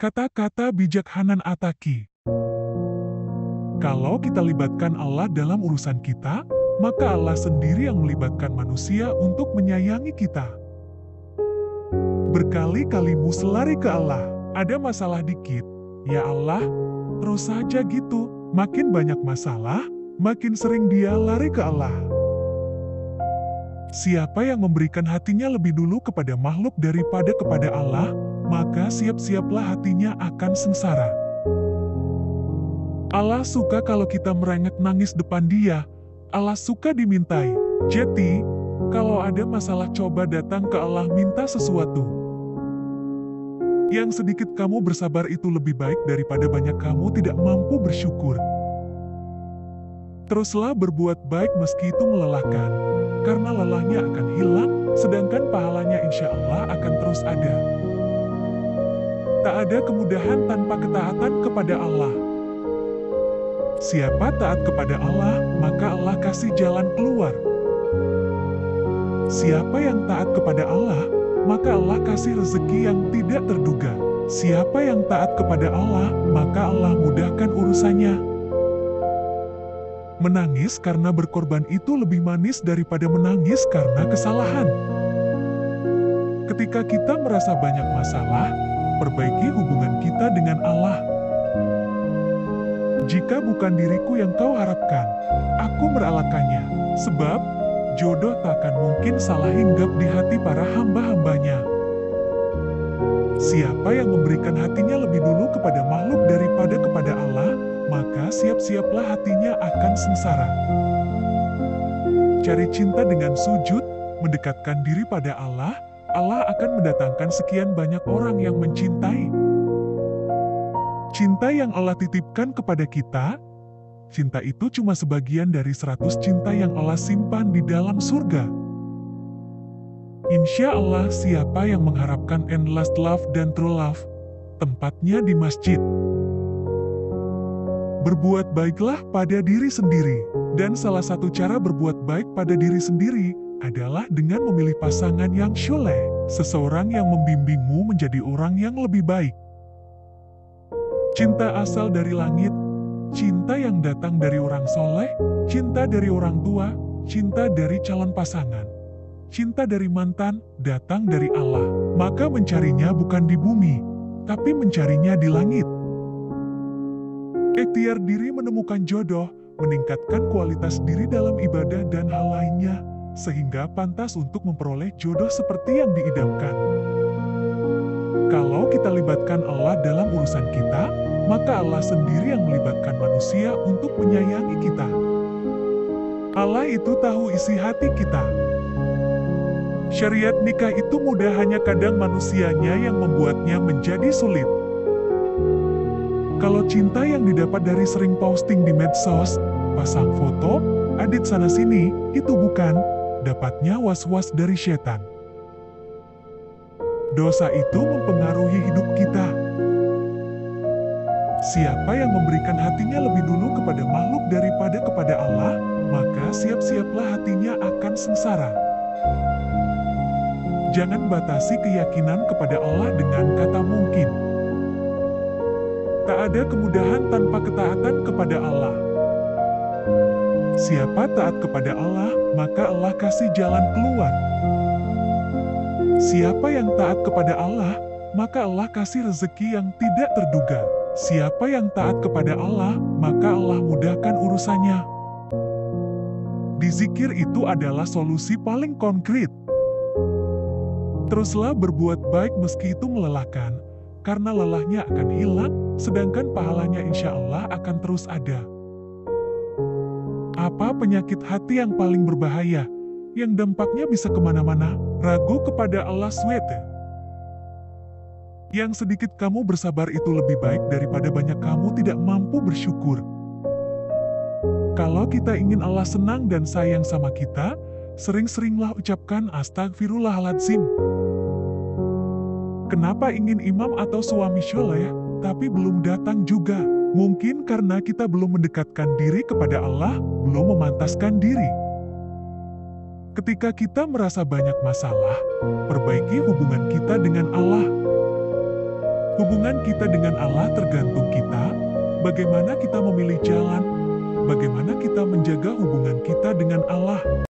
Kata-kata bijak Hanan Attaqi. Kalau kita libatkan Allah dalam urusan kita, maka Allah sendiri yang melibatkan manusia untuk menyayangi kita. Berkali-kali Musa lari ke Allah, ada masalah dikit, ya Allah, terus saja gitu. Makin banyak masalah, makin sering dia lari ke Allah. Siapa yang memberikan hatinya lebih dulu kepada makhluk daripada kepada Allah, maka siap-siaplah hatinya akan sengsara. Allah suka kalau kita merengek nangis depan Dia. Allah suka dimintai. Jadi, kalau ada masalah coba datang ke Allah minta sesuatu. Yang sedikit kamu bersabar itu lebih baik daripada banyak kamu tidak mampu bersyukur. Teruslah berbuat baik meski itu melelahkan, karena lelahnya akan hilang, sedangkan pahalanya insya Allah akan terus ada. Tak ada kemudahan tanpa ketaatan kepada Allah. Siapa taat kepada Allah, maka Allah kasih jalan keluar. Siapa yang taat kepada Allah, maka Allah kasih rezeki yang tidak terduga. Siapa yang taat kepada Allah, maka Allah mudahkan urusannya. Menangis karena berkorban itu lebih manis daripada menangis karena kesalahan. Ketika kita merasa banyak masalah, perbaiki hubungan kita dengan Allah. Jika bukan diriku yang kau harapkan, aku merelakannya. Sebab, jodoh takkan mungkin salah hinggap di hati para hamba-hambanya. Siapa yang memberikan hatinya lebih dulu kepada makhluk daripada kepada Allah, maka siap-siaplah hatinya akan sengsara. Cari cinta dengan sujud, mendekatkan diri pada Allah, Allah akan mendatangkan sekian banyak orang yang mencintai. Cinta yang Allah titipkan kepada kita, cinta itu cuma sebagian dari 100 cinta yang Allah simpan di dalam surga. Insya Allah siapa yang mengharapkan endless love dan true love, tempatnya di masjid. Berbuat baiklah pada diri sendiri, dan salah satu cara berbuat baik pada diri sendiri adalah dengan memilih pasangan yang syoleh, seseorang yang membimbingmu menjadi orang yang lebih baik. Cinta asal dari langit, cinta yang datang dari orang soleh, cinta dari orang tua, cinta dari calon pasangan, cinta dari mantan, datang dari Allah. Maka mencarinya bukan di bumi, tapi mencarinya di langit. Ikhtiar diri menemukan jodoh, meningkatkan kualitas diri dalam ibadah dan hal lainnya, sehingga pantas untuk memperoleh jodoh seperti yang diidamkan. Kalau kita libatkan Allah dalam urusan kita, maka Allah sendiri yang melibatkan manusia untuk menyayangi kita. Allah itu tahu isi hati kita. Syariat nikah itu mudah, hanya kadang manusianya yang membuatnya menjadi sulit. Kalau cinta yang didapat dari sering posting di medsos, pasang foto, edit sana-sini, itu bukan, dapatnya was-was dari setan. Dosa itu mempengaruhi hidup kita. Siapa yang memberikan hatinya lebih dulu kepada makhluk daripada kepada Allah, maka siap-siaplah hatinya akan sengsara. Jangan batasi keyakinan kepada Allah dengan kata mungkin. Tak ada kemudahan tanpa ketaatan kepada Allah. Siapa taat kepada Allah, maka Allah kasih jalan keluar. Siapa yang taat kepada Allah, maka Allah kasih rezeki yang tidak terduga. Siapa yang taat kepada Allah, maka Allah mudahkan urusannya. Dizikir itu adalah solusi paling konkret. Teruslah berbuat baik meski itu melelahkan, karena lelahnya akan hilang, sedangkan pahalanya insya Allah akan terus ada. Apa penyakit hati yang paling berbahaya, yang dampaknya bisa kemana-mana? Ragu kepada Allah SWT. Yang sedikit kamu bersabar itu lebih baik daripada banyak kamu tidak mampu bersyukur. Kalau kita ingin Allah senang dan sayang sama kita, sering-seringlah ucapkan astagfirullahaladzim. Kenapa ingin imam atau suami syoleh, tapi belum datang juga? Mungkin karena kita belum mendekatkan diri kepada Allah, belum memantaskan diri. Ketika kita merasa banyak masalah, perbaiki hubungan kita dengan Allah. Hubungan kita dengan Allah tergantung kita, bagaimana kita memilih jalan, bagaimana kita menjalani